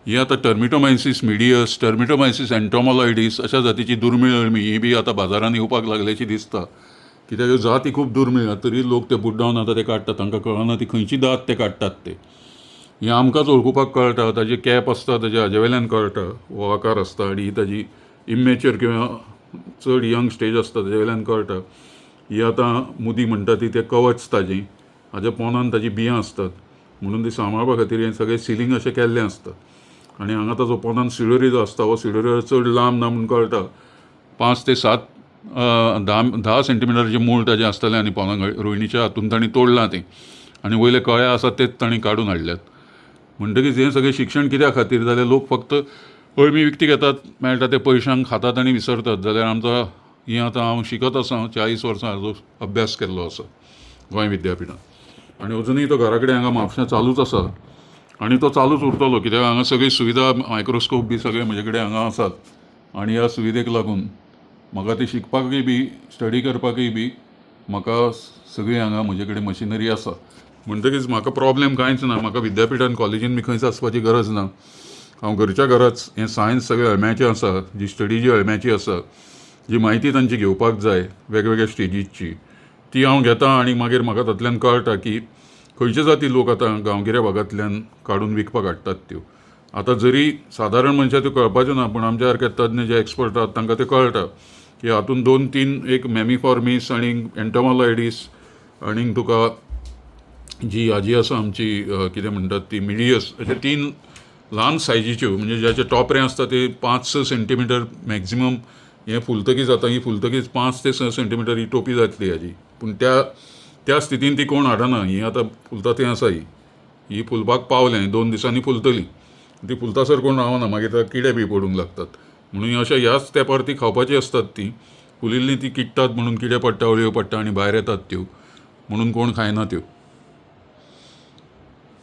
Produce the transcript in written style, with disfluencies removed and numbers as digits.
ही आतां टर्मिटोमायसीस मिडियस, टर्मिटोमायसीस एन्टोमोलॉयडीस अशा जातीची दुर्मिळ अळमी ही बी आतां बाजारांत येवपाक लागल्याची दिसता. कित्याक ह्यो जाती खूब दुर्मिळ तरी लोक ते बुड्डावन आतां ते काडटात. तांकां कळना ती खंयची दात ते काडटात ते. हें आमकांच वळखुपाक कळटा. ताजे कॅप आसता ताजे हाजे वयल्यान कळटा हो आकार आसता आनी ताजी इमेच्युअर किंवा चड यंग स्टेज आसता ताजे वयल्यान कळटा. ही आतां मुदी म्हणटा ती ते कवच ताजें हाज्या पोंदान ताजीं बियां आसतात म्हणून ती सांबाळपा खातीर हें सगळें सिलींग अशें केल्लें आसता. आनी हांगा ताजो पोंदान सिडोरी जो आसता हो सिडोरी चड लांब ना म्हूण कळटा. 5 ते 7 10 सेंटीमिटराचें मूळ ताजें आसतलें आनी पोंदाक रोयणीच्या हातून तांणी तोडलां तें आनी वयले कळे आसात तेच तांणी काडून हाडल्यात. म्हणटकीच हें सगळें शिक्षण कित्या खातीर जाल्यार लोक फक्त अळमी विकती घेतात, मेळटा ते पयशांक खातात आनी विसरतात. जाल्यार आमचो ही आतां हांव शिकत आसां 40 वर्सां हाजो अभ्यास केल्लो आसा गोंय विद्यापिठांत आनी अजुनूय तो घरा कडेन हांगा म्हापशां चालूच आसा आनी तो चालूच उरतलो. कित्याक हांगा सगळी सुविधा मायक्रोस्कोप बी सगळे म्हजे कडेन हांगा आसात आनी ह्या सुविधेक लागून म्हाका ती शिकपाकय बी स्टडी करपाकय बी म्हाका सगळी हांगा म्हजे कडेन मशिनरी आसा. म्हणटकीच म्हाका प्रॉब्लेम कांयच ना. म्हाका विद्यापिठांत कॉलेजीन बी खंयच आसपाची गरज ना. हांव घरच्या घराच हें सायन्स सगळें अळम्याचें आसा, जी स्टडी जी अळम्याची आसा, जी म्हायती तांची घेवपाक जाय वेगवेगळ्या स्टेजीची ती हांव घेतां आनी मागीर म्हाका तातूंतल्यान कळटा की खंयचे जाती लोक आतां गांवगिऱ्या भागांतल्यान काडून विकपाक हाडटात त्यो. आतां जरी सादारण मनशाक त्यो कळपाच्यो ना पूण आमच्या सारके तज्ञ जे एक्सपर्ट आसात तांकां ते कळटा की हातूंत 2-3 एक मेमिफॉर्मीस आनी एन्टोमोलॉयडीस आनीक तुका जी हाजी आसा आमची कितें म्हणटात ती मिडियस अशे 3 ल्हान सायजीच्यो म्हणजे ज्याचे टॉपरे आसता ते 5-6 सेंटीमिटर मॅक्झिमम हें फुलतकीच आतां ही फुलतकीच 5 ते 6 सेंटीमिटर ही टोपी जातली हाजी. पूण त्या स्थितीन ती कोण हाडना. ही आतां फुलता थंय आसा ही फुलपाक पावलें 2 दिसांनी फुलतली. ती फुलतासर कोण रावना मागीर ताका किडे बी पडूंक लागतात. म्हणून अशा ह्याच तेंपार ती खावपाची असतात ती फुलिल्ली ती किडटात म्हणून किडे पडटा अळयो पडटा आनी भायर येतात त्यो म्हणून कोण खायना त्यो.